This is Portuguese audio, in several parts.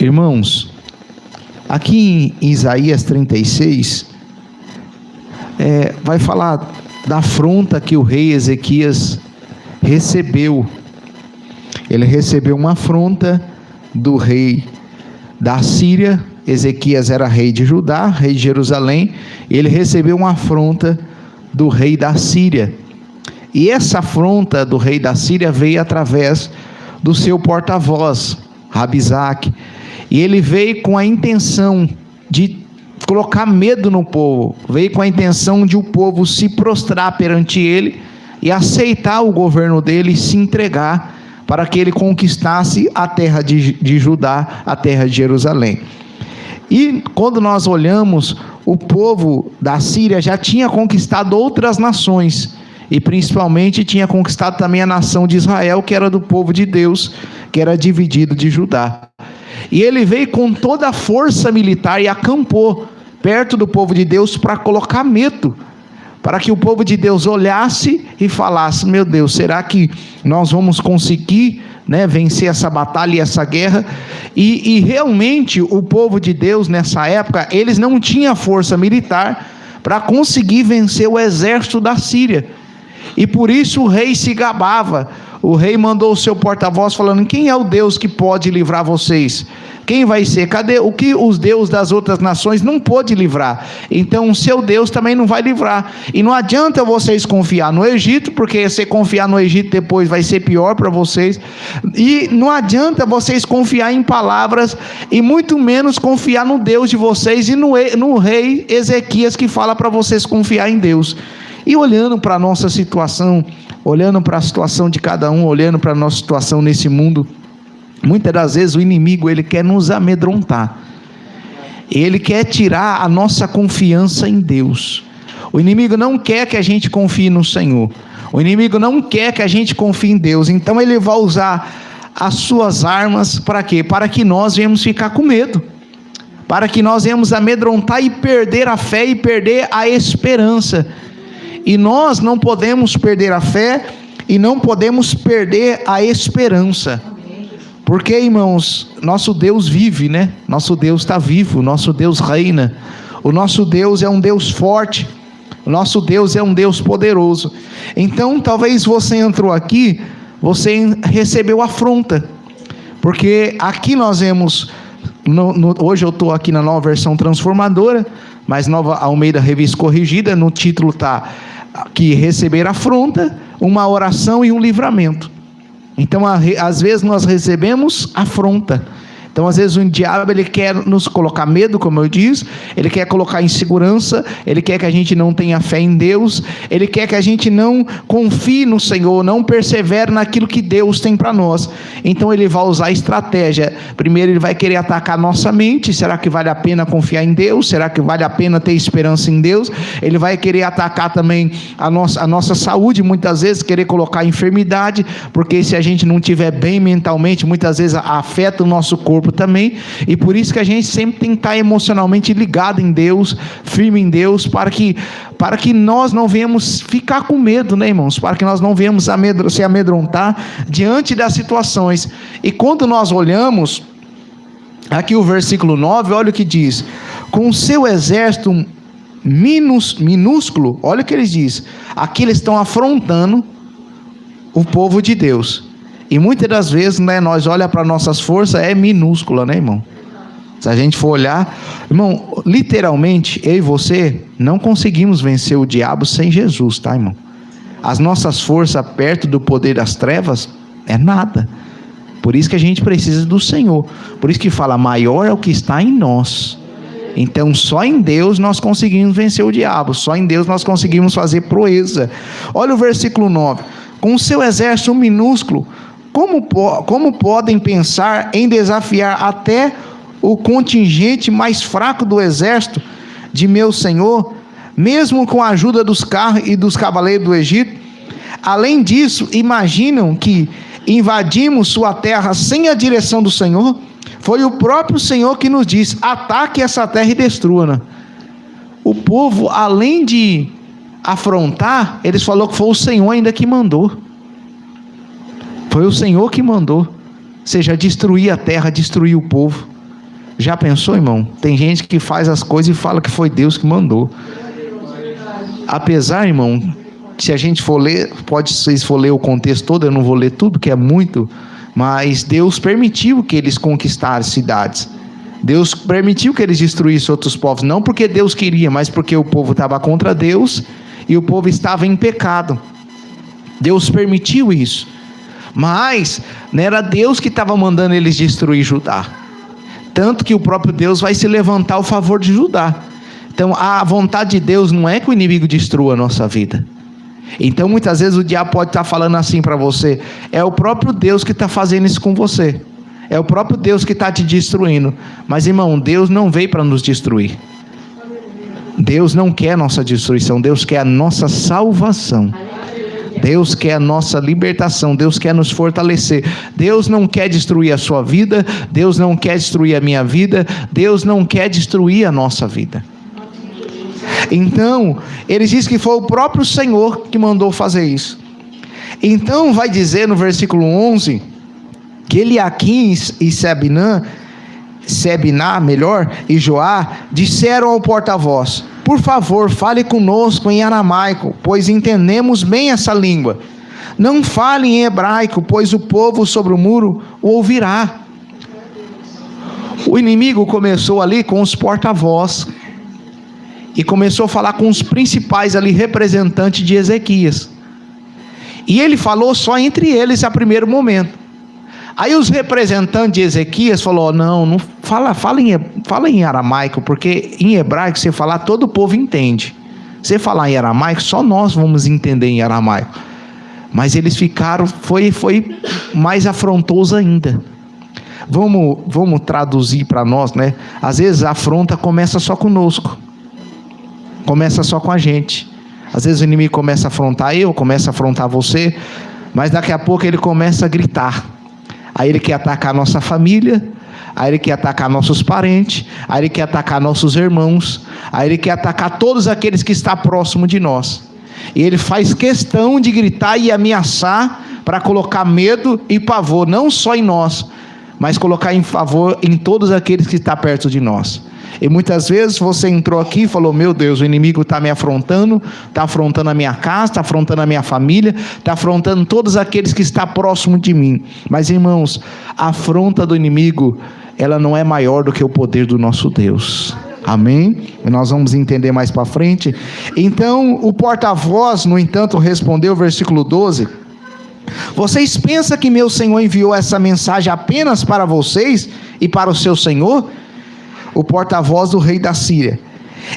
Irmãos, aqui em Isaías 36, vai falar da afronta que o rei Ezequias recebeu. Ele recebeu uma afronta do rei da Síria. Ezequias era rei de Judá, rei de Jerusalém, e ele recebeu uma afronta do rei da Síria. E essa afronta do rei da Síria veio através do seu porta-voz, Rabizaque. E ele veio com a intenção de colocar medo no povo, veio com a intenção de o povo se prostrar perante ele e aceitar o governo dele e se entregar para que ele conquistasse a terra de Judá, a terra de Jerusalém. E quando nós olhamos, o povo da Síria já tinha conquistado outras nações, e principalmente tinha conquistado também a nação de Israel, que era do povo de Deus, que era dividido de Judá. E ele veio com toda a força militar e acampou perto do povo de Deus para colocar medo, para que o povo de Deus olhasse e falasse: meu Deus, será que nós vamos conseguir, vencer essa batalha e essa guerra? E realmente o povo de Deus nessa época, eles não tinham força militar para conseguir vencer o exército da Síria, e por isso o rei se gabava. O rei mandou o seu porta-voz falando: quem é o Deus que pode livrar vocês? Quem vai ser? Cadê o que os deuses das outras nações não pôde livrar? Então o seu Deus também não vai livrar. E não adianta vocês confiar no Egito, porque se confiar no Egito depois vai ser pior para vocês. E não adianta vocês confiar em palavras, e muito menos confiar no Deus de vocês e no rei Ezequias, que fala para vocês confiar em Deus. E olhando para a nossa situação, olhando para a situação de cada um, olhando para a nossa situação nesse mundo, muitas das vezes o inimigo, ele quer nos amedrontar, ele quer tirar a nossa confiança em Deus. O inimigo não quer que a gente confie no Senhor, o inimigo não quer que a gente confie em Deus. Então ele vai usar as suas armas para quê? Para que nós venhamos ficar com medo, para que nós venhamos amedrontar e perder a fé e perder a esperança. E nós não podemos perder a fé e não podemos perder a esperança. Porque, irmãos, nosso Deus vive, Nosso Deus está vivo, nosso Deus reina. O nosso Deus é um Deus forte, o nosso Deus é um Deus poderoso. Então, talvez você entrou aqui, você recebeu afronta. Porque aqui nós vemos, hoje eu estou aqui na Nova Versão Transformadora, mas Nova Almeida Revista Corrigida, no título está que receber afronta, uma oração e um livramento. Então, às vezes nós recebemos afronta. Então, às vezes o diabo, ele quer nos colocar medo, como eu disse, ele quer colocar insegurança, ele quer que a gente não tenha fé em Deus, ele quer que a gente não confie no Senhor, não persevere naquilo que Deus tem para nós. Então ele vai usar estratégia. Primeiro ele vai querer atacar a nossa mente: será que vale a pena confiar em Deus? Será que vale a pena ter esperança em Deus? Ele vai querer atacar também a nossa saúde, muitas vezes querer colocar enfermidade, porque se a gente não estiver bem mentalmente, muitas vezes afeta o nosso corpo também. E por isso que a gente sempre tem que estar emocionalmente ligado em Deus, firme em Deus, para que nós não venhamos ficar com medo, irmãos, para que nós não venhamos se amedrontar diante das situações. E quando nós olhamos aqui o versículo 9, olha o que diz: com o seu exército minúsculo, olha o que eles diz, aqui eles estão afrontando o povo de Deus. E muitas das vezes, nós olhamos para nossas forças, é minúscula, irmão? Se a gente for olhar, irmão, literalmente, eu e você não conseguimos vencer o diabo sem Jesus, tá, irmão? As nossas forças perto do poder das trevas é nada. Por isso que a gente precisa do Senhor. Por isso que fala: maior é o que está em nós. Então só em Deus nós conseguimos vencer o diabo, só em Deus nós conseguimos fazer proeza. Olha o versículo 9: com o seu exército minúsculo, como podem pensar em desafiar até o contingente mais fraco do exército de meu Senhor, mesmo com a ajuda dos carros e dos cavaleiros do Egito? Além disso, imaginam que invadimos sua terra sem a direção do Senhor? Foi o próprio Senhor que nos disse: ataque essa terra e destrua-na. O povo, além de afrontar, eles falaram que foi o Senhor ainda que mandou. Foi o Senhor que mandou. seja destruir a terra, destruir o povo. Já pensou, irmão? Tem gente que faz as coisas e fala que foi Deus que mandou. Apesar, irmão, se a gente for ler, vocês for ler o contexto todo, eu não vou ler tudo, que é muito, mas Deus permitiu que eles conquistassem cidades. Deus permitiu que eles destruíssem outros povos, não porque Deus queria, mas porque o povo estava contra Deus e o povo estava em pecado. Deus permitiu isso, mas não era Deus que estava mandando eles destruir Judá. Tanto que o próprio Deus vai se levantar ao favor de Judá. Então a vontade de Deus não é que o inimigo destrua a nossa vida. Então muitas vezes o diabo pode estar falando assim para você: é o próprio Deus que está fazendo isso com você, é o próprio Deus que está te destruindo. Mas irmão, Deus não veio para nos destruir. Deus não quer a nossa destruição, Deus quer a nossa salvação. Deus quer a nossa libertação, Deus quer nos fortalecer. Deus não quer destruir a sua vida, Deus não quer destruir a minha vida, Deus não quer destruir a nossa vida. Então, ele diz que foi o próprio Senhor que mandou fazer isso. Então, vai dizer no versículo 11, que Eliaquim e Sebiná, e Joá, disseram ao porta-voz: por favor, fale conosco em aramaico, pois entendemos bem essa língua. Não fale em hebraico, pois o povo sobre o muro o ouvirá. O inimigo começou ali com os porta-voz, e começou a falar com os principais ali, representantes de Ezequias. E ele falou só entre eles a primeiro momento. Aí os representantes de Ezequias falaram: não fala em aramaico, porque em hebraico você falar, todo o povo entende. Você falar em aramaico, só nós vamos entender em aramaico. Mas eles ficaram, foi mais afrontoso ainda. Vamos traduzir para nós, né? Às vezes a afronta começa só conosco, começa só com a gente. Às vezes o inimigo começa a afrontar eu, começa a afrontar você, mas daqui a pouco ele começa a gritar. Aí ele quer atacar nossa família, aí ele quer atacar nossos parentes, aí ele quer atacar nossos irmãos, aí ele quer atacar todos aqueles que estão próximos de nós. E ele faz questão de gritar e ameaçar para colocar medo e pavor, não só em nós, mas colocar em favor em todos aqueles que estão perto de nós. E muitas vezes você entrou aqui e falou: meu Deus, o inimigo está me afrontando, está afrontando a minha casa, está afrontando a minha família, está afrontando todos aqueles que estão próximos de mim. Mas irmãos, a afronta do inimigo, ela não é maior do que o poder do nosso Deus. Amém? E nós vamos entender mais para frente. Então o porta-voz, no entanto, respondeu, versículo 12: vocês pensam que meu Senhor enviou essa mensagem apenas para vocês e para o seu Senhor? O porta-voz do rei da Síria: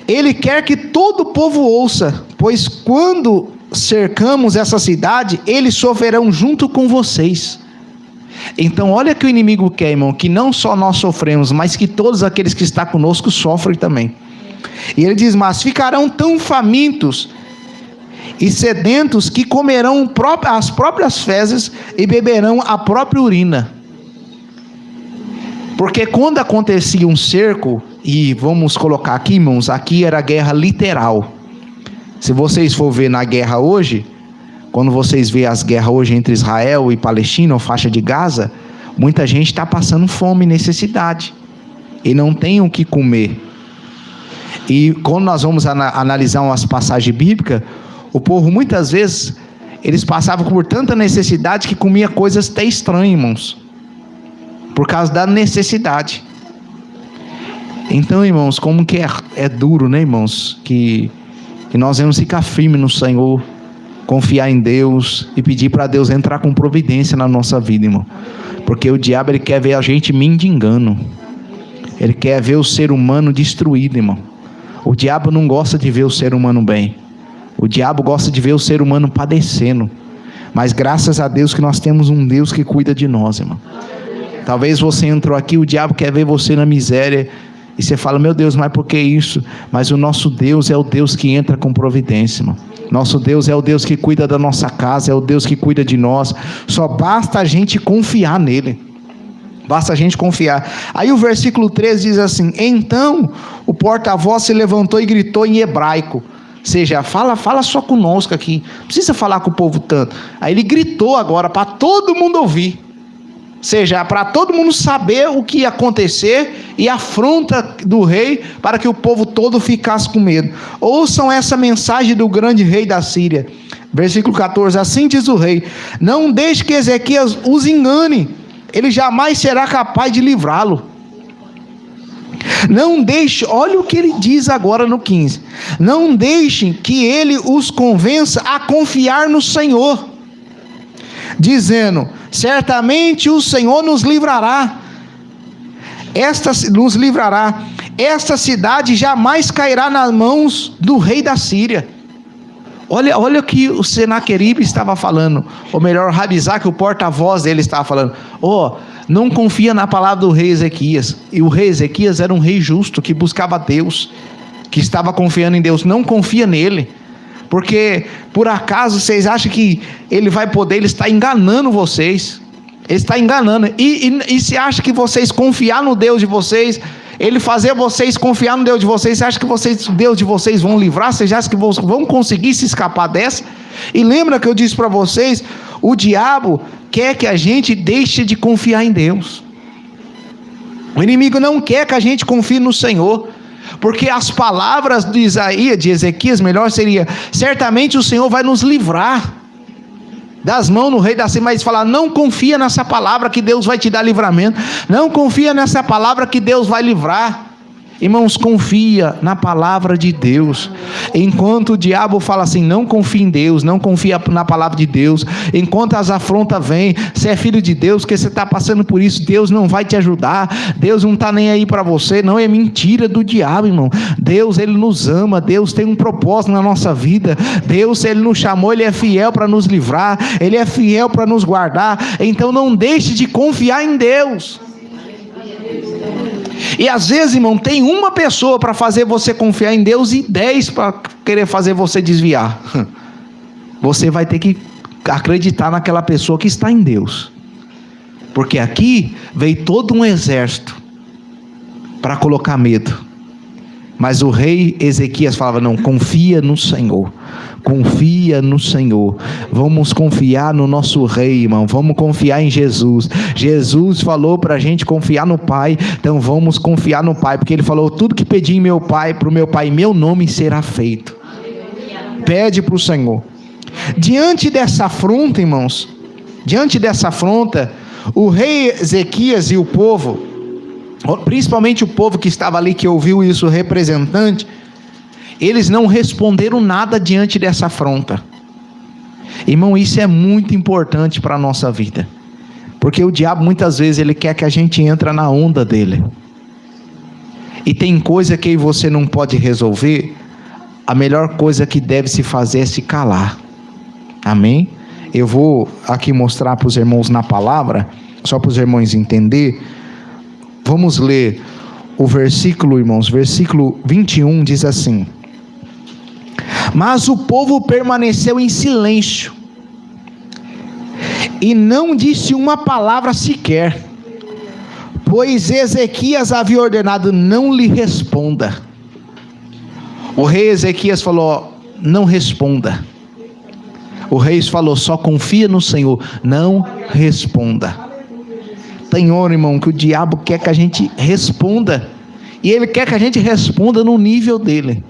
ele quer que todo o povo ouça, pois quando cercamos essa cidade, eles sofrerão junto com vocês. Então olha que o inimigo quer, irmão, que não só nós sofremos, mas que todos aqueles que estão conosco sofrem também. E ele diz: mas ficarão tão famintos e sedentos que comerão as próprias fezes e beberão a própria urina. Porque quando acontecia um cerco, e vamos colocar aqui, irmãos, aqui era guerra literal. Se vocês for ver na guerra hoje, quando vocês vê as guerras hoje entre Israel e Palestina, ou faixa de Gaza, muita gente está passando fome e necessidade, e não tem o que comer. E quando nós vamos analisar umas passagens bíblicas, o povo muitas vezes, eles passavam por tanta necessidade que comia coisas até estranhas, irmãos, por causa da necessidade. Então, irmãos, como que é duro, né, irmãos, que nós vamos ficar firmes no Senhor, confiar em Deus e pedir para Deus entrar com providência na nossa vida, irmão. Porque o diabo, ele quer ver a gente mendigando, ele quer ver o ser humano destruído, irmão. O diabo não gosta de ver o ser humano bem, o diabo gosta de ver o ser humano padecendo. Mas graças a Deus que nós temos um Deus que cuida de nós, irmão. Talvez você entrou aqui, o diabo quer ver você na miséria, e você fala: meu Deus, mas por que isso? Mas o nosso Deus é o Deus que entra com providência, irmão. Nosso Deus é o Deus que cuida da nossa casa, é o Deus que cuida de nós. Só basta a gente confiar nele. Basta a gente confiar. Aí o versículo 13 diz assim: então o porta-voz se levantou e gritou em hebraico. Ou seja, fala só conosco aqui, não precisa falar com o povo tanto. Aí ele gritou agora para todo mundo ouvir. seja, para todo mundo saber o que ia acontecer e a afronta do rei para que o povo todo ficasse com medo. Ouçam essa mensagem do grande rei da Síria. Versículo 14, assim diz o rei: não deixe que Ezequias os engane, ele jamais será capaz de livrá-lo. Não deixe, olha o que ele diz agora no 15: não deixem que ele os convença a confiar no Senhor, dizendo: certamente o Senhor nos livrará. Esta cidade jamais cairá nas mãos do rei da Síria. Olha o que o Senaqueribe estava falando, ou melhor, Rabizak, o porta-voz dele, estava falando: não confia na palavra do rei Ezequias. E o rei Ezequias era um rei justo, que buscava Deus, que estava confiando em Deus. Não confia nele, porque por acaso vocês acham que ele vai poder? Ele está enganando vocês, ele está enganando, e se acha que vocês confiar no Deus de vocês, ele fazer vocês confiar no Deus de vocês, você acha que Deus de vocês vão livrar? Vocês acham que vão conseguir se escapar dessa? E lembra que eu disse para vocês, o diabo quer que a gente deixe de confiar em Deus. O inimigo não quer que a gente confie no Senhor, porque as palavras de Isaías, de Ezequias, melhor seria: certamente o Senhor vai nos livrar das mãos do rei da Síria. Mas falar: não confia nessa palavra que Deus vai te dar livramento, não confia nessa palavra que Deus vai livrar. Irmãos, confia na palavra de Deus. Enquanto o diabo fala assim: não confia em Deus, não confia na palavra de Deus, enquanto as afrontas vêm, você é filho de Deus, porque você está passando por isso, Deus não vai te ajudar, Deus não está nem aí para você. Não, é mentira do diabo, irmão. Deus, Ele nos ama, Deus tem um propósito na nossa vida, Deus, Ele nos chamou, Ele é fiel para nos livrar, Ele é fiel para nos guardar. Então não deixe de confiar em Deus. E às vezes, irmão, tem uma pessoa para fazer você confiar em Deus e 10 para querer fazer você desviar. Você vai ter que acreditar naquela pessoa que está em Deus, porque aqui veio todo um exército para colocar medo, mas o rei Ezequias falava: não, confia no Senhor, confia no Senhor, vamos confiar no nosso rei, irmão, vamos confiar em Jesus. Jesus falou para a gente confiar no Pai, então vamos confiar no Pai, porque Ele falou: tudo que pedi para o meu Pai, em meu nome será feito. Pede para o Senhor. Diante dessa afronta, irmãos, o rei Ezequias e o povo, principalmente o povo que estava ali, que ouviu isso, o representante, eles não responderam nada diante dessa afronta. Irmão, isso é muito importante para a nossa vida, porque o diabo muitas vezes ele quer que a gente entre na onda dele, e tem coisa que você não pode resolver. A melhor coisa que deve se fazer é se calar. Amém? Eu vou aqui mostrar para os irmãos na palavra, só para os irmãos entender. Vamos ler o versículo, irmãos. Versículo 21 diz assim: mas o povo permaneceu em silêncio e não disse uma palavra sequer, pois Ezequias havia ordenado: não lhe responda. O rei Ezequias falou: não responda. O rei falou: só confia no Senhor, não responda. Tem hora, irmão, que o diabo quer que a gente responda, e ele quer que a gente responda no nível dele.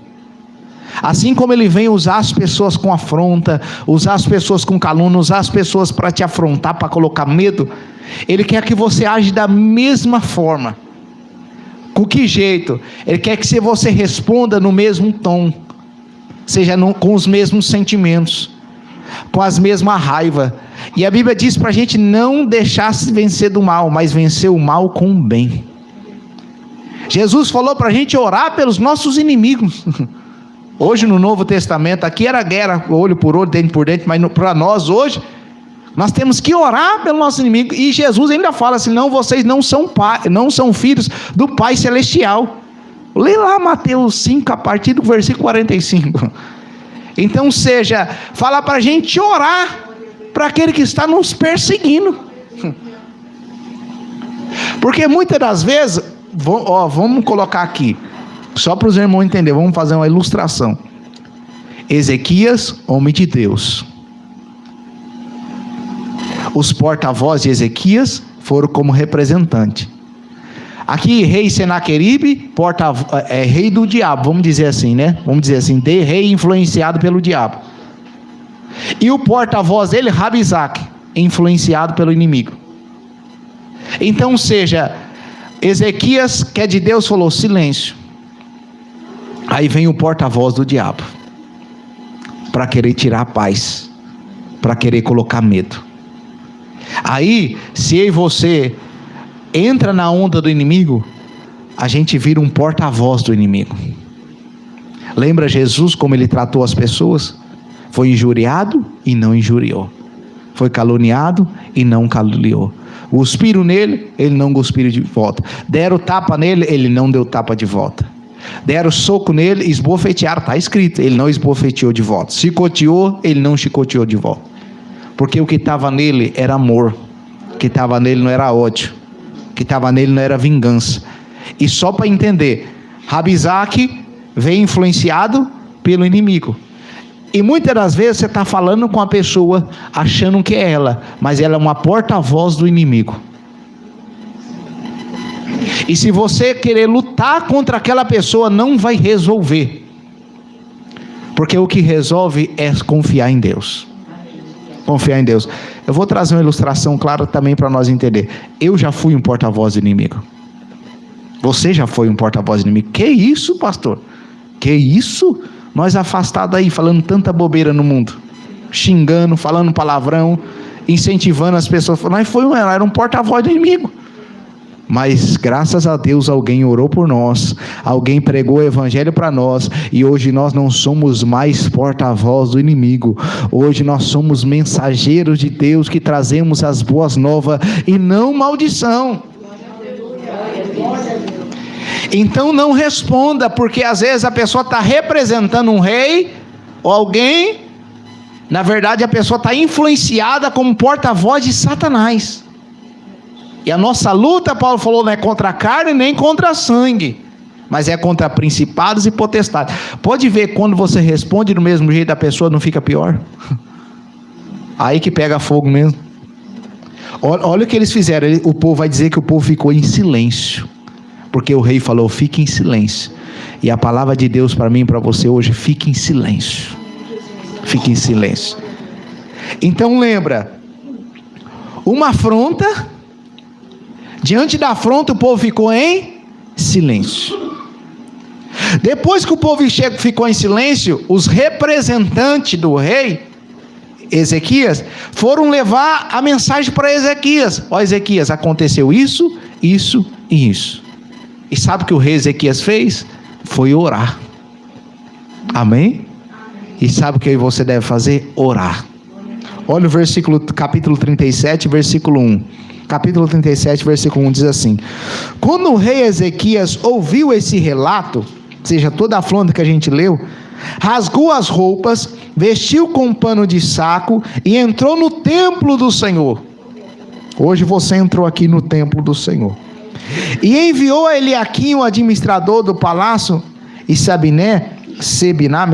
Assim como ele vem usar as pessoas com afronta, usar as pessoas com calúnia, usar as pessoas para te afrontar, para colocar medo, ele quer que você age da mesma forma. Com que jeito? Ele quer que você responda no mesmo tom, seja com os mesmos sentimentos, com as mesmas raivas. E a Bíblia diz para a gente não deixar se vencer do mal, mas vencer o mal com o bem. Jesus falou para a gente orar pelos nossos inimigos. Hoje no Novo Testamento, aqui era guerra, olho por olho, dente por dente, mas para nós hoje, nós temos que orar pelo nosso inimigo. E Jesus ainda fala assim: não, vocês não são filhos do Pai Celestial. Lê lá Mateus 5, a partir do versículo 45. Então, fala para a gente orar para aquele que está nos perseguindo. Porque muitas das vezes, vamos colocar aqui, só para os irmãos entenderem, vamos fazer uma ilustração. Ezequias, homem de Deus. Os porta-vozes de Ezequias foram como representante. Aqui, rei Senaqueribe, rei do diabo, vamos dizer assim, né? Vamos dizer assim, rei influenciado pelo diabo. E o porta-voz dele, Rabizaque, influenciado pelo inimigo. Então, seja, Ezequias, que é de Deus, falou: silêncio. Aí vem o porta-voz do diabo, para querer tirar a paz, para querer colocar medo. Aí, se eu e você entra na onda do inimigo, a gente vira um porta-voz do inimigo. Lembra Jesus como ele tratou as pessoas? Foi injuriado e não injuriou. Foi caluniado e não caluniou. Cuspiram nele, ele não cuspiu de volta. Deram tapa nele, ele não deu tapa de volta. Deram soco nele, esbofetearam, está escrito, ele não esbofeteou de volta. Chicoteou, ele não chicoteou de volta. Porque o que estava nele era amor. O que estava nele não era ódio. O que estava nele não era vingança. E só para entender, Rabizaque vem influenciado pelo inimigo. E muitas das vezes você está falando com a pessoa achando que é ela, mas ela é uma porta-voz do inimigo. E se você querer lutar contra aquela pessoa, não vai resolver. Porque o que resolve é confiar em Deus. Confiar em Deus. Eu vou trazer uma ilustração clara também para nós entender. Eu já fui um porta-voz do inimigo. Você já foi um porta-voz do inimigo. Que isso, pastor? Que isso? Nós afastados aí, falando tanta bobeira no mundo, xingando, falando palavrão, incentivando as pessoas. Nós era um porta-voz do inimigo. Mas graças a Deus alguém orou por nós, alguém pregou o evangelho para nós, e hoje nós não somos mais porta-voz do inimigo. Hoje nós somos mensageiros de Deus, que trazemos as boas novas e não maldição. Então não responda, porque às vezes a pessoa está representando um rei ou alguém. Na verdade a pessoa está influenciada como porta-voz de Satanás. E a nossa luta, Paulo falou, não é contra a carne nem contra a sangue, mas é contra principados e potestades. Pode ver, quando você responde do mesmo jeito, a pessoa não fica pior? Aí que pega fogo mesmo. Olha o que eles fizeram. O povo vai dizer que o povo ficou em silêncio, porque o rei falou: fique em silêncio. E a palavra de Deus para mim e para você hoje: fique em silêncio. Fique em silêncio. Então lembra, uma afronta. Diante da afronta, o povo ficou em silêncio. Depois que o povo ficou em silêncio, os representantes do rei Ezequias foram levar a mensagem para Ezequias: ó Ezequias, aconteceu isso, isso e isso. E sabe o que o rei Ezequias fez? Foi orar. Amém? E sabe o que você deve fazer? Orar. Olha o versículo, capítulo 37, versículo 1. Capítulo 37, versículo 1 diz assim: quando o rei Ezequias ouviu esse relato, ou seja, toda a afronta que a gente leu, rasgou as roupas, vestiu com um pano de saco e entrou no templo do Senhor. Hoje você entrou aqui no templo do Senhor. E enviou a Eliaquim, o administrador do palácio, e Sebiná,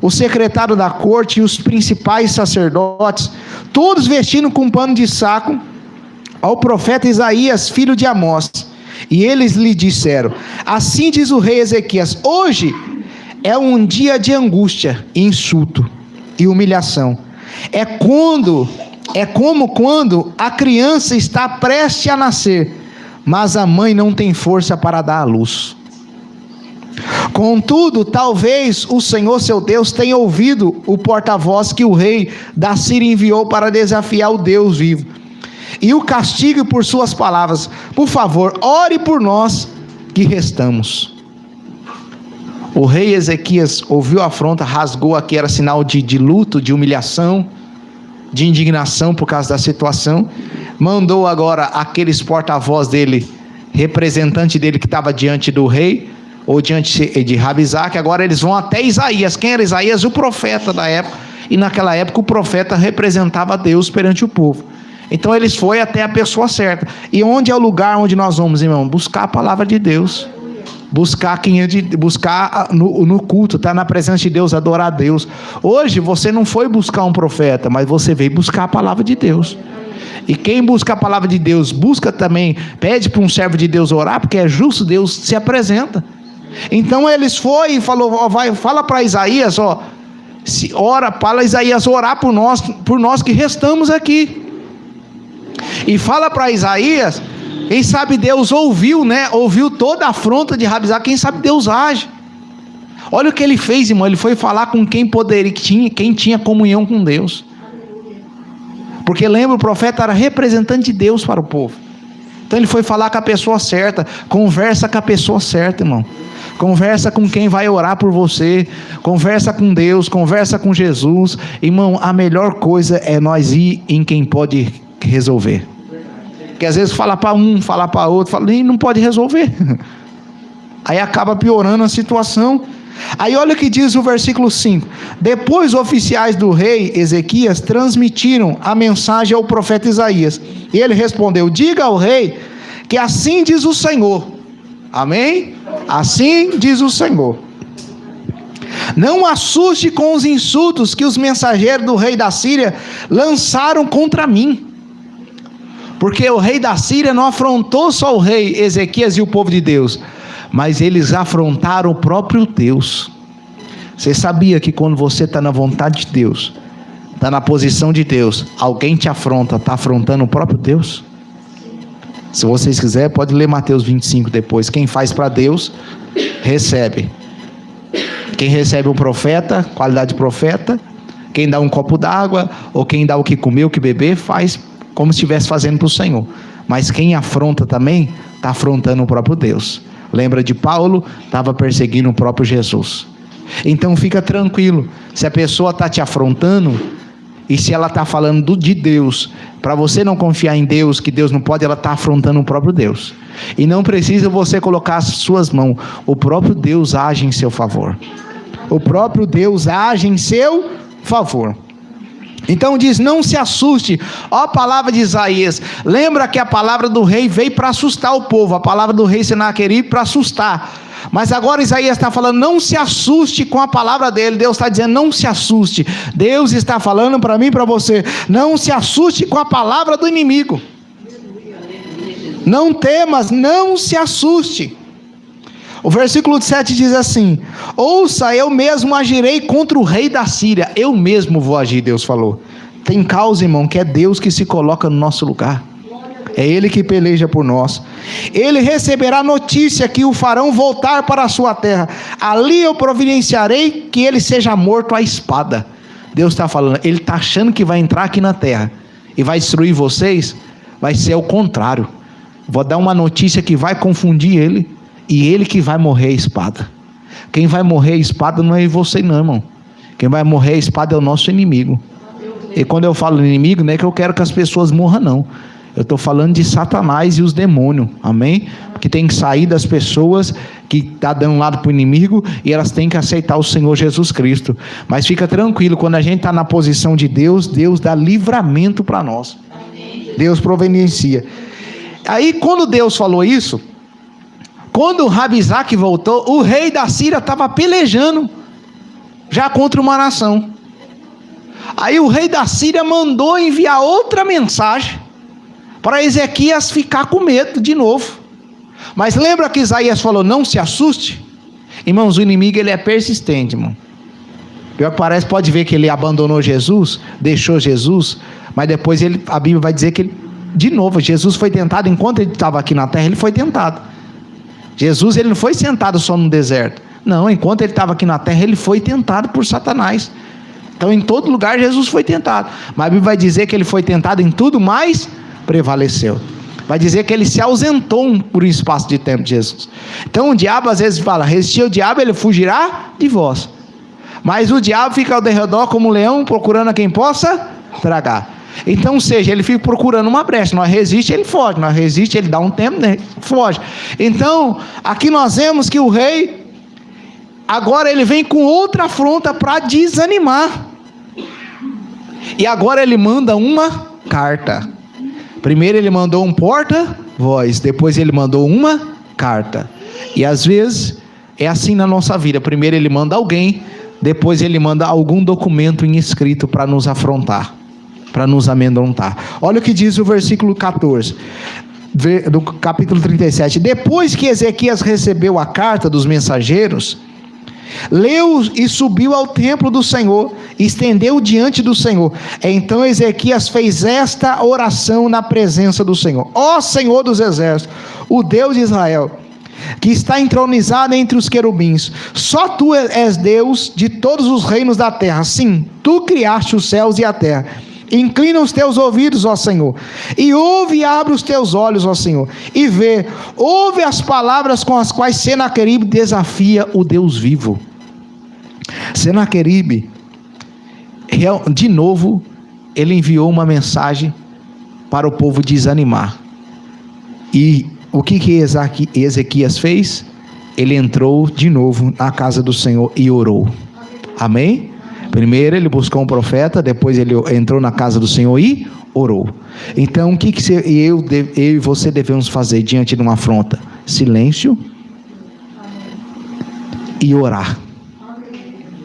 o secretário da corte, e os principais sacerdotes, todos vestindo com um pano de saco, ao profeta Isaías, filho de Amós. E eles lhe disseram: assim diz o rei Ezequias, hoje é um dia de angústia, insulto e humilhação. É como quando a criança está prestes a nascer, mas a mãe não tem força para dar à luz. Contudo, talvez o Senhor seu Deus tenha ouvido o porta-voz que o rei da Síria enviou para desafiar o Deus vivo, e o castigue por suas palavras. Por favor, ore por nós que restamos. O rei Ezequias ouviu a afronta, rasgou aqui, era sinal de luto, de humilhação, de indignação por causa da situação. Mandou agora aqueles porta-voz dele, representante dele que estava diante do rei, ou diante de Rabizaque. Agora eles vão até Isaías. Quem era Isaías? O profeta da época. E naquela época o profeta representava Deus perante o povo. Então eles foram até a pessoa certa. E onde é o lugar onde nós vamos, irmão? Buscar a palavra de Deus. Buscar no culto, estar na presença de Deus, adorar a Deus. Hoje você não foi buscar um profeta, mas você veio buscar a palavra de Deus. E quem busca a palavra de Deus, busca também, pede para um servo de Deus orar, porque é justo, Deus se apresenta. Então eles foram e falou, fala para Isaías, ora para Isaías orar por nós que restamos aqui. E fala para Isaías, quem sabe Deus ouviu, né? Ouviu toda a afronta de Rabizá, quem sabe Deus age. Olha o que ele fez, irmão, ele foi falar com quem tinha comunhão com Deus. Porque lembra, o profeta era representante de Deus para o povo. Então ele foi falar com a pessoa certa. Conversa com a pessoa certa, irmão. Conversa com quem vai orar por você. Conversa com Deus, conversa com Jesus. Irmão, a melhor coisa é nós ir em quem pode resolver. Porque às vezes fala para um, fala para outro, e não pode resolver. Aí acaba piorando a situação. Aí olha o que diz o versículo 5. Depois os oficiais do rei Ezequias transmitiram a mensagem ao profeta Isaías. E ele respondeu, diga ao rei que assim diz o Senhor. Amém? Assim diz o Senhor. Não assuste com os insultos que os mensageiros do rei da Síria lançaram contra mim. Porque o rei da Síria não afrontou só o rei Ezequias e o povo de Deus, mas eles afrontaram o próprio Deus. Você sabia que quando você está na vontade de Deus, está na posição de Deus, alguém te afronta, está afrontando o próprio Deus? Se vocês quiserem, pode ler Mateus 25 depois. Quem faz para Deus, recebe. Quem recebe um profeta, qualidade de profeta, quem dá um copo d'água, ou quem dá o que comer, o que beber, faz como se estivesse fazendo para o Senhor. Mas quem afronta também, está afrontando o próprio Deus. Lembra de Paulo? Estava perseguindo o próprio Jesus. Então fica tranquilo, se a pessoa está te afrontando, e se ela está falando de Deus, para você não confiar em Deus, que Deus não pode, ela está afrontando o próprio Deus. E não precisa você colocar as suas mãos, o próprio Deus age em seu favor. O próprio Deus age em seu favor. Então diz, não se assuste, ó a palavra de Isaías. Lembra que a palavra do rei veio para assustar o povo, a palavra do rei Senaqueribe para assustar. Mas agora Isaías está falando, não se assuste com a palavra dele. Deus está dizendo, não se assuste. Deus está falando para mim e para você, não se assuste com a palavra do inimigo. Não temas, não se assuste. O versículo 7 diz assim, ouça, eu mesmo agirei contra o rei da Síria. Eu mesmo vou agir, Deus falou. Tem causa, irmão, que é Deus que se coloca no nosso lugar. É Ele que peleja por nós. Ele receberá notícia que o farão voltar para a sua terra. Ali eu providenciarei que ele seja morto à espada. Deus está falando, ele está achando que vai entrar aqui na terra e vai destruir vocês. Vai ser o contrário. Vou dar uma notícia que vai confundir ele. E ele que vai morrer a espada. Quem vai morrer a espada não é você não, irmão. Quem vai morrer a espada é o nosso inimigo. E quando eu falo inimigo, não é que eu quero que as pessoas morram, não. Eu estou falando de Satanás e os demônios, amém? Porque tem que sair das pessoas que estão dando lado para o inimigo, e elas têm que aceitar o Senhor Jesus Cristo. Mas fica tranquilo, quando a gente está na posição de Deus, Deus dá livramento para nós. Deus providencia. Aí quando Deus falou isso, quando Rabizaque voltou, o rei da Síria estava pelejando já contra uma nação. Aí o rei da Síria mandou enviar outra mensagem para Ezequias ficar com medo de novo. Mas lembra que Isaías falou, não se assuste? Irmãos, o inimigo ele é persistente, irmão. Pior que parece, pode ver que ele abandonou Jesus, deixou Jesus, mas depois a Bíblia vai dizer que ele, de novo, Jesus foi tentado, enquanto ele estava aqui na terra, ele foi tentado. Jesus ele não foi sentado só no deserto. Não, enquanto ele estava aqui na terra, ele foi tentado por Satanás. Então em todo lugar Jesus foi tentado. Mas a Bíblia vai dizer que ele foi tentado em tudo, mas prevaleceu. Vai dizer que ele se ausentou por um espaço de tempo de Jesus. Então o diabo às vezes fala, resistir ao diabo, ele fugirá de vós. Mas o diabo fica ao derredor como um leão, procurando a quem possa tragar. Então, ou seja, ele fica procurando uma brecha. Nós resiste, ele foge. Nós resiste, ele dá um tempo, né? Foge. Então, aqui nós vemos que o rei, agora ele vem com outra afronta para desanimar. E agora ele manda uma carta. Primeiro ele mandou um porta-voz, depois ele mandou uma carta. E às vezes é assim na nossa vida. Primeiro ele manda alguém, depois ele manda algum documento em escrito para nos afrontar, para nos amedrontar. Olha o que diz o versículo 14 do capítulo 37. Depois que Ezequias recebeu a carta dos mensageiros, leu e subiu ao templo do Senhor, estendeu diante do Senhor. Então Ezequias fez esta oração na presença do Senhor: ó Senhor dos exércitos, o Deus de Israel, que está entronizado entre os querubins, só tu és Deus de todos os reinos da terra. Sim, tu criaste os céus e a terra. Inclina os teus ouvidos, ó Senhor, e ouve e abre os teus olhos, ó Senhor, e vê, ouve as palavras com as quais Senaqueribe desafia o Deus vivo. Senaqueribe, de novo, ele enviou uma mensagem para o povo desanimar. E o que Ezequias fez? Ele entrou de novo na casa do Senhor e orou. Amém? Primeiro ele buscou um profeta, depois ele entrou na casa do Senhor e orou. Então o que eu e você devemos fazer diante de uma afronta? Silêncio e orar.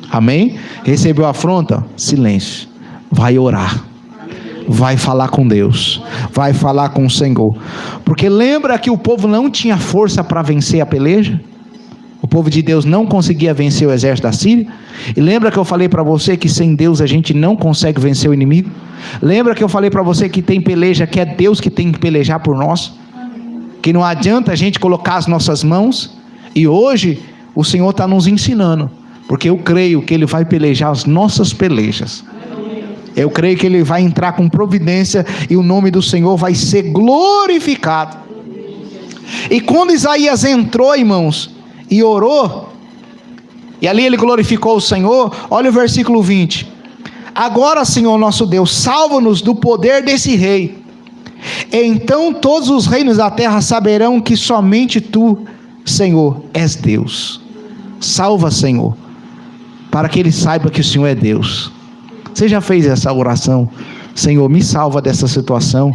Amém? Recebeu a afronta? Silêncio. Vai orar. Vai falar com Deus. Vai falar com o Senhor. Porque lembra que o povo não tinha força para vencer a peleja? O povo de Deus não conseguia vencer o exército da Síria. E lembra que eu falei para você que sem Deus a gente não consegue vencer o inimigo? Lembra que eu falei para você que tem peleja que é Deus que tem que pelejar por nós? Que não adianta a gente colocar as nossas mãos. E hoje o Senhor está nos ensinando, porque eu creio que Ele vai pelejar as nossas pelejas. Eu creio que Ele vai entrar com providência e o nome do Senhor vai ser glorificado. E quando Isaías entrou, irmãos, e orou, e ali ele glorificou o Senhor, olha o versículo 20: agora, Senhor nosso Deus, salva-nos do poder desse rei. Então todos os reinos da terra saberão que somente Tu, Senhor, és Deus. Salva, Senhor, para que ele saiba que o Senhor é Deus. Você já fez essa oração? Senhor, me salva dessa situação,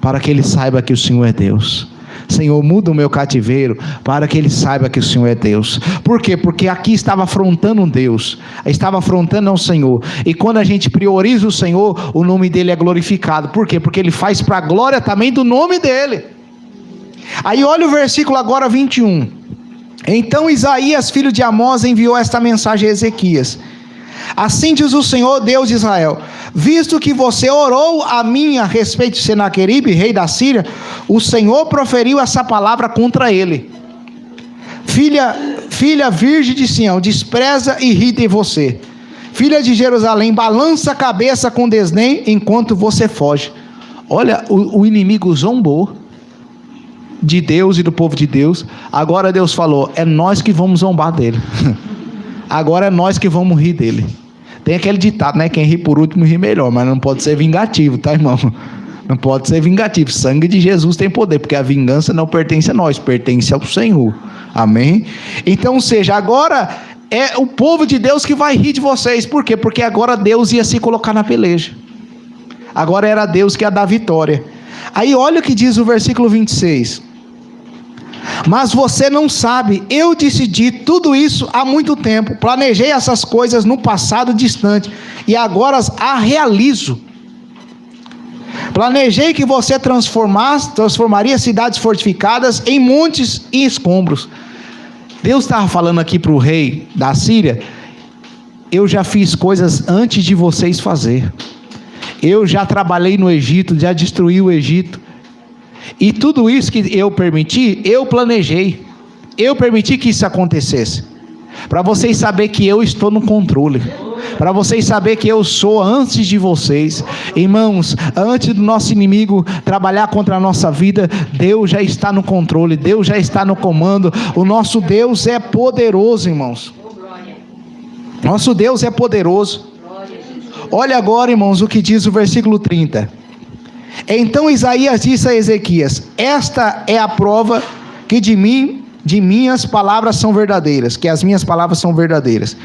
para que ele saiba que o Senhor é Deus. Senhor, muda o meu cativeiro, para que ele saiba que o Senhor é Deus. Por quê? Porque aqui estava afrontando um Deus, estava afrontando ao Senhor. E quando a gente prioriza o Senhor, o nome dele é glorificado. Por quê? Porque ele faz para a glória também do nome dele. Aí olha o versículo agora 21. Então Isaías, filho de Amós, enviou esta mensagem a Ezequias: assim diz o Senhor, Deus de Israel: visto que você orou a mim a respeito de Senaqueribe, rei da Síria, o Senhor proferiu essa palavra contra ele: filha virgem de Sião, despreza e irrita em você. Filha de Jerusalém, balança a cabeça com desdém enquanto você foge. Olha, o inimigo zombou de Deus e do povo de Deus. Agora Deus falou: é nós que vamos zombar dele. Agora é nós que vamos rir dele. Tem aquele ditado, né? Quem ri por último ri melhor. Mas não pode ser vingativo, tá, irmão? Não pode ser vingativo. Sangue de Jesus tem poder, porque a vingança não pertence a nós, pertence ao Senhor. Amém? Então, ou seja, agora é o povo de Deus que vai rir de vocês. Por quê? Porque agora Deus ia se colocar na peleja. Agora era Deus que ia dar vitória. Aí olha o que diz o versículo 26. Mas você não sabe, eu decidi tudo isso há muito tempo, planejei essas coisas no passado distante, e agora as realizo. Planejei que você transformaria cidades fortificadas em montes e escombros. Deus estava falando aqui para o rei da Síria: eu já fiz coisas antes de vocês fazer. Eu já trabalhei no Egito, já destruí o Egito. E tudo isso que eu permiti, eu planejei. Eu permiti que isso acontecesse, para vocês saberem que eu estou no controle, para vocês saberem que eu sou antes de vocês. Irmãos, antes do nosso inimigo trabalhar contra a nossa vida, Deus já está no controle, Deus já está no comando. O nosso Deus é poderoso, irmãos. Nosso Deus é poderoso. Olha agora, irmãos, o que diz o versículo 30. Então Isaías disse a Ezequias: esta é a prova que de minhas palavras são verdadeiras, que as minhas palavras são verdadeiras.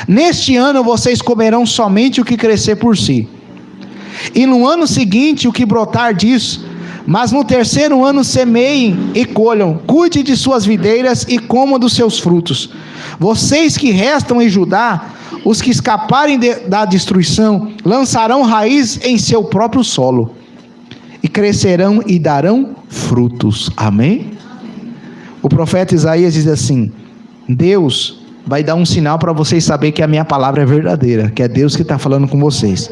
Neste ano vocês comerão somente o que crescer por si, e no ano seguinte o que brotar disso, mas no terceiro ano semeiem e colham, cuide de suas videiras e comam dos seus frutos. Vocês que restam em Judá, os que escaparem da destruição lançarão raiz em seu próprio solo, e crescerão e darão frutos. Amém? O profeta Isaías diz assim: Deus vai dar um sinal para vocês saberem que a minha palavra é verdadeira, que é Deus que está falando com vocês.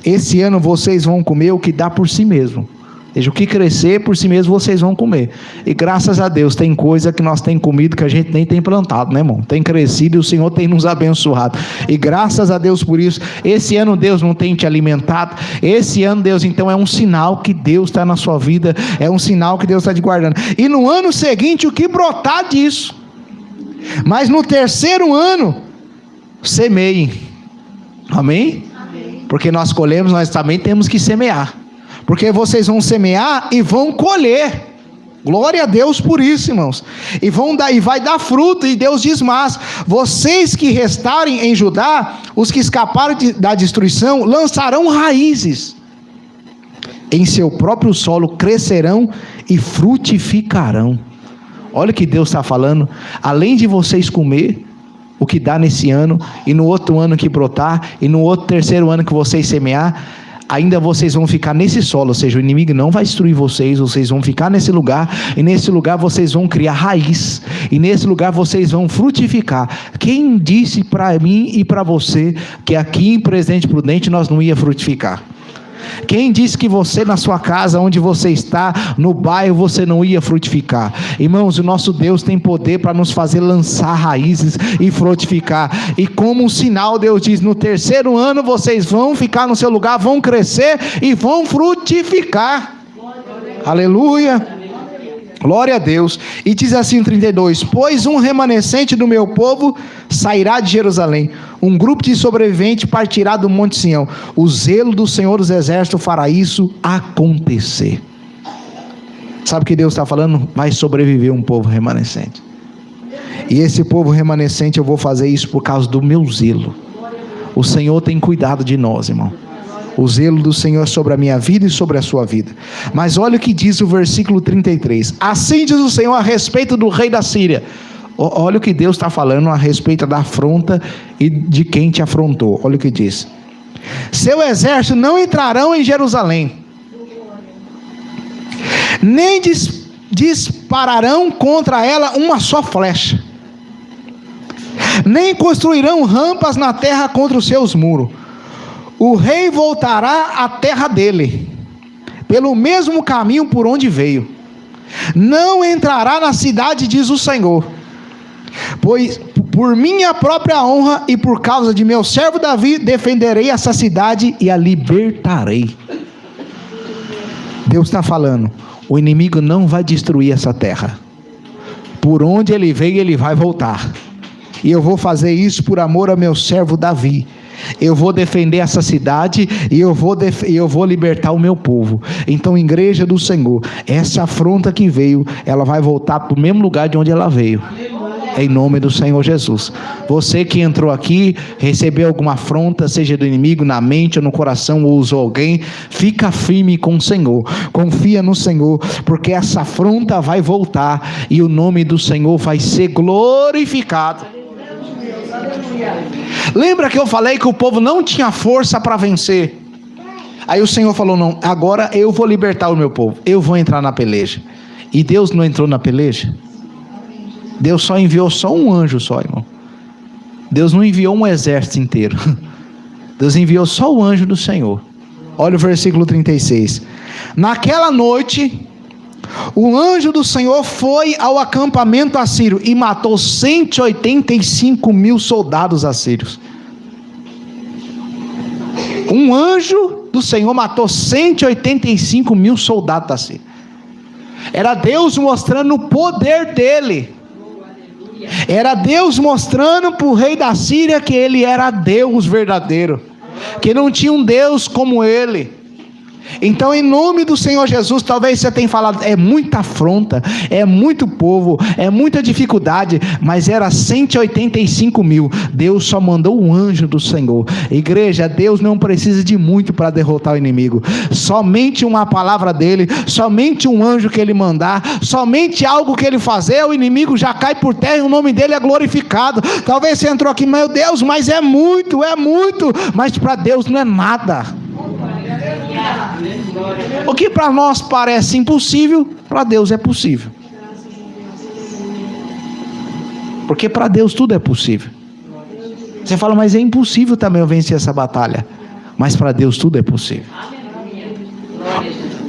Esse ano vocês vão comer o que dá por si mesmo. Ou seja, o que crescer por si mesmo vocês vão comer. E graças a Deus tem coisa que nós temos comido que a gente nem tem plantado, né, irmão? Tem crescido e o Senhor tem nos abençoado. E graças a Deus por isso. Esse ano Deus não tem te alimentado. Esse ano Deus então é um sinal que Deus está na sua vida. É um sinal que Deus está te guardando. E no ano seguinte o que brotar disso. Mas no terceiro ano semeiem. Amém? Amém? Porque nós colhemos, nós também temos que semear. Porque vocês vão semear e vão colher. Glória a Deus por isso, irmãos. E vai dar fruto. E Deus diz: mas vocês que restarem em Judá, os que escaparam da destruição, lançarão raízes. Em seu próprio solo crescerão e frutificarão. Olha o que Deus está falando. Além de vocês comer o que dá nesse ano, e no outro ano que brotar, e no outro terceiro ano que vocês semear, ainda vocês vão ficar nesse solo, ou seja, o inimigo não vai destruir vocês vão ficar nesse lugar, e nesse lugar vocês vão criar raiz, e nesse lugar vocês vão frutificar. Quem disse para mim e para você que aqui em Presidente Prudente nós não ia frutificar? Quem disse que você na sua casa, onde você está, no bairro, você não ia frutificar? Irmãos, o nosso Deus tem poder para nos fazer lançar raízes e frutificar. E como um sinal, Deus diz: no terceiro ano vocês vão ficar no seu lugar, vão crescer e vão frutificar. Aleluia. Glória a Deus. E diz assim em 32: pois um remanescente do meu povo sairá de Jerusalém, um grupo de sobreviventes partirá do monte Sião. O zelo do Senhor dos Exércitos fará isso acontecer. Sabe o que Deus está falando? Vai sobreviver um povo remanescente. E esse povo remanescente, eu vou fazer isso por causa do meu zelo. O Senhor tem cuidado de nós, irmão. O zelo do Senhor sobre a minha vida e sobre a sua vida. Mas olha o que diz o versículo 33. Assim diz o Senhor a respeito do rei da Síria. Olha o que Deus está falando a respeito da afronta e de quem te afrontou. Olha o que diz: seu exército não entrarão em Jerusalém, nem dispararão contra ela uma só flecha, nem construirão rampas na terra contra os seus muros. O rei voltará à terra dele, pelo mesmo caminho por onde veio. Não entrará na cidade, diz o Senhor, pois por minha própria honra e por causa de meu servo Davi, defenderei essa cidade e a libertarei. Deus está falando: o inimigo não vai destruir essa terra. Por onde ele veio, ele vai voltar. E eu vou fazer isso por amor a meu servo Davi. Eu vou defender essa cidade e eu vou libertar o meu povo. Então, igreja do Senhor, essa afronta que veio, ela vai voltar para o mesmo lugar de onde ela veio. Em nome do Senhor Jesus. Você que entrou aqui, recebeu alguma afronta, seja do inimigo, na mente ou no coração, ou usou alguém, fica firme com o Senhor, confia no Senhor, porque essa afronta vai voltar e o nome do Senhor vai ser glorificado. Lembra que eu falei que o povo não tinha força para vencer? Aí o Senhor falou: não, agora eu vou libertar o meu povo, eu vou entrar na peleja. E Deus não entrou na peleja? Deus só enviou um anjo só, irmão. Deus não enviou um exército inteiro. Deus enviou só o anjo do Senhor. Olha o versículo 36. Naquela noite, o anjo do Senhor foi ao acampamento assírio e matou 185 mil soldados assírios. Um anjo do Senhor matou 185 mil soldados assírios. Era Deus mostrando o poder dele. Era Deus mostrando para o rei da Síria que ele era Deus verdadeiro, que não tinha um Deus como ele. Então, em nome do Senhor Jesus, talvez você tenha falado, é muita afronta, é muito povo, é muita dificuldade, mas era 185 mil, Deus só mandou um anjo do Senhor. Igreja, Deus não precisa de muito para derrotar o inimigo, somente uma palavra dele, somente um anjo que ele mandar, somente algo que ele fazer, o inimigo já cai por terra e o nome dele é glorificado. Talvez você entrou aqui, meu Deus, mas é muito, mas para Deus não é nada. O que para nós parece impossível, para Deus é possível. Porque para Deus tudo é possível. Você fala, mas é impossível também eu vencer essa batalha. Mas para Deus tudo é possível.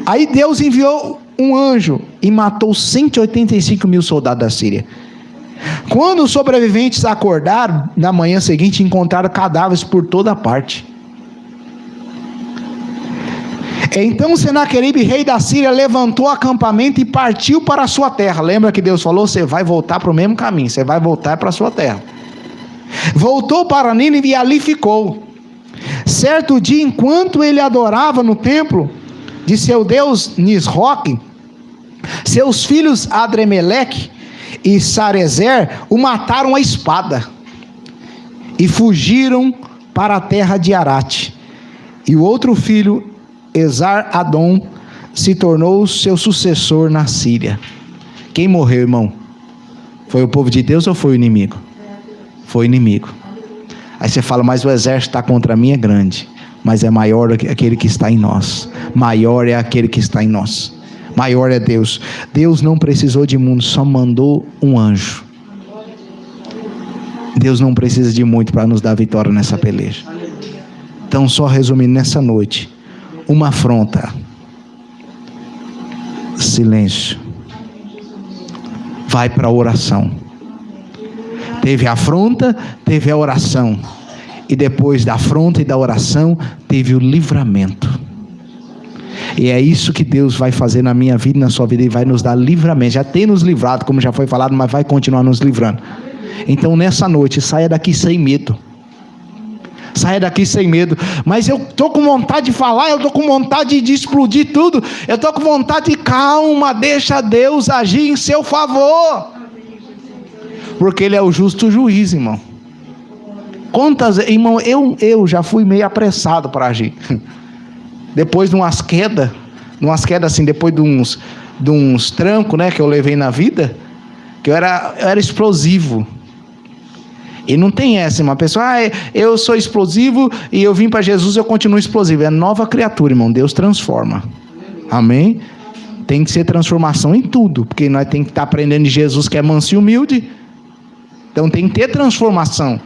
Aí Deus enviou um anjo e matou 185 mil soldados da Síria. Quando os sobreviventes acordaram, na manhã seguinte encontraram cadáveres por toda parte. Então Senaqueribe, rei da Síria, levantou acampamento e partiu para a sua terra. Lembra que Deus falou, você vai voltar para o mesmo caminho, você vai voltar para a sua terra. Voltou para Nínive e ali ficou. Certo dia, enquanto ele adorava no templo de seu deus Nisroque, seus filhos Adremeleque e Sarezer o mataram à espada e fugiram para a terra de Arate. E o outro filho, Esar-Adom, se tornou seu sucessor na Síria. Quem morreu, irmão? Foi o povo de Deus ou foi o inimigo? Foi o inimigo. Aí você fala, mas o exército está contra mim, é grande, mas é maior aquele que está em nós. Maior é aquele que está em nós. Maior é Deus. Deus não precisou de mundo, só mandou um anjo. Deus não precisa de muito para nos dar vitória nessa peleja. Então, só resumindo, nessa noite, uma afronta, silêncio, vai para a oração. Teve a afronta, teve a oração, e depois da afronta e da oração teve o livramento. E é isso que Deus vai fazer na minha vida e na sua vida, e vai nos dar livramento. Já tem nos livrado, como já foi falado, mas vai continuar nos livrando. Então nessa noite, saia daqui sem medo. Saia daqui sem medo. Mas eu estou com vontade de falar, eu estou com vontade de explodir tudo, eu estou com vontade de calma, deixa Deus agir em seu favor, porque Ele é o justo juiz, irmão. Irmão, eu já fui meio apressado para agir. Depois de umas quedas assim, depois de uns trancos, né, que eu levei na vida, que eu era explosivo. E não tem essa, uma pessoa, eu sou explosivo e eu vim para Jesus, eu continuo explosivo. É nova criatura, irmão, Deus transforma. Amém? Tem que ser transformação em tudo, porque nós temos que estar aprendendo de Jesus, que é manso e humilde. Então tem que ter transformação.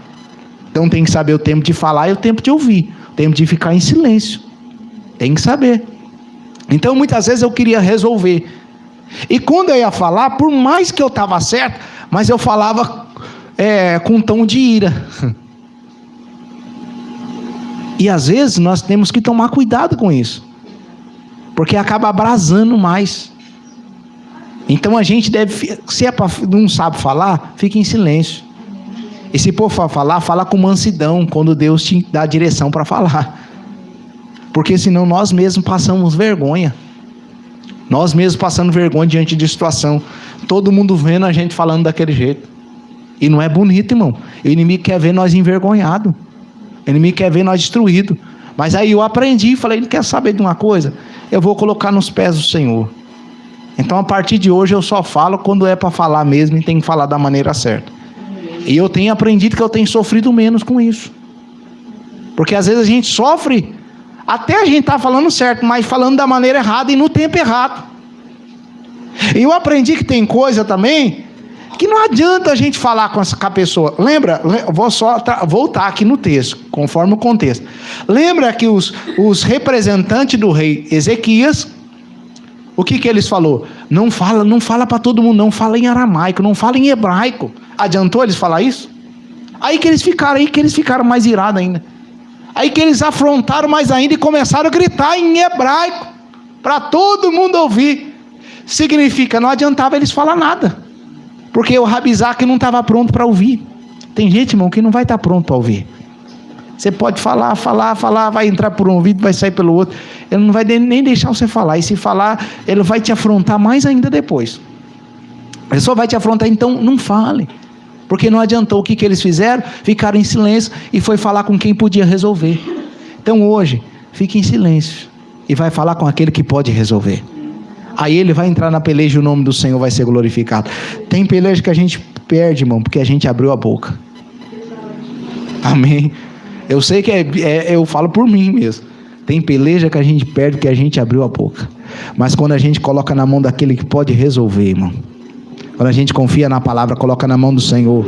Então tem que saber o tempo de falar e o tempo de ouvir, o tempo de ficar em silêncio. Tem que saber. Então muitas vezes eu queria resolver, e quando eu ia falar, por mais que eu estava certo, mas eu falava com um tom de ira. E às vezes nós temos que tomar cuidado com isso, porque acaba abrasando mais. Então a gente deve, se não sabe falar, fica em silêncio. E se for falar, fala com mansidão, quando Deus te dá a direção para falar. Porque senão nós mesmos passamos vergonha. Nós mesmos passando vergonha diante de situação. Todo mundo vendo a gente falando daquele jeito. E não é bonito, irmão. O inimigo quer ver nós envergonhados. O inimigo quer ver nós destruídos. Mas aí eu aprendi, falei, ele quer saber de uma coisa? Eu vou colocar nos pés do Senhor. Então a partir de hoje eu só falo quando é para falar mesmo, e tem que falar da maneira certa. E eu tenho aprendido que eu tenho sofrido menos com isso. Porque às vezes a gente sofre, até a gente está falando certo, mas falando da maneira errada e no tempo errado. E eu aprendi que tem coisa também que não adianta a gente falar com a pessoa. Lembra? Vou só voltar aqui no texto, conforme o contexto. Lembra que os representantes do rei Ezequias, o que eles falaram? Não fala para todo mundo, não fala em aramaico, não fala em hebraico. Adiantou eles falar isso? Aí que eles ficaram mais irados ainda. Aí que eles afrontaram mais ainda e começaram a gritar em hebraico, para todo mundo ouvir. Significa, não adiantava eles falar nada, porque o Rabizaque não estava pronto para ouvir. Tem gente, irmão, que não vai estar pronto para ouvir. Você pode falar, vai entrar por um ouvido, vai sair pelo outro. Ele não vai nem deixar você falar. E se falar, ele vai te afrontar mais ainda depois. Ele só vai te afrontar, então não fale. Porque não adiantou. O que eles fizeram? Ficaram em silêncio e foi falar com quem podia resolver. Então hoje, fique em silêncio e vai falar com aquele que pode resolver. Aí ele vai entrar na peleja e o nome do Senhor vai ser glorificado. Tem peleja que a gente perde, irmão, porque a gente abriu a boca. Amém. Eu sei que eu falo por mim mesmo. Tem peleja que a gente perde porque a gente abriu a boca. Mas quando a gente coloca na mão daquele que pode resolver, irmão, quando a gente confia na palavra, coloca na mão do Senhor,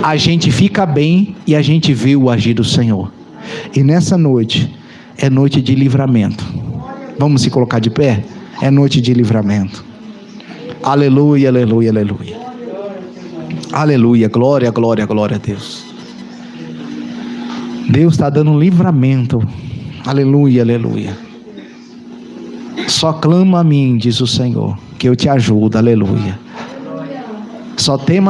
a gente fica bem e a gente vê o agir do Senhor. E nessa noite, é noite de livramento. Vamos se colocar de pé? É noite de livramento. Aleluia, aleluia, aleluia. Aleluia, glória, glória, glória a Deus. Deus está dando um livramento. Aleluia, aleluia. Só clama a mim, diz o Senhor, que eu te ajudo. Aleluia. Só tema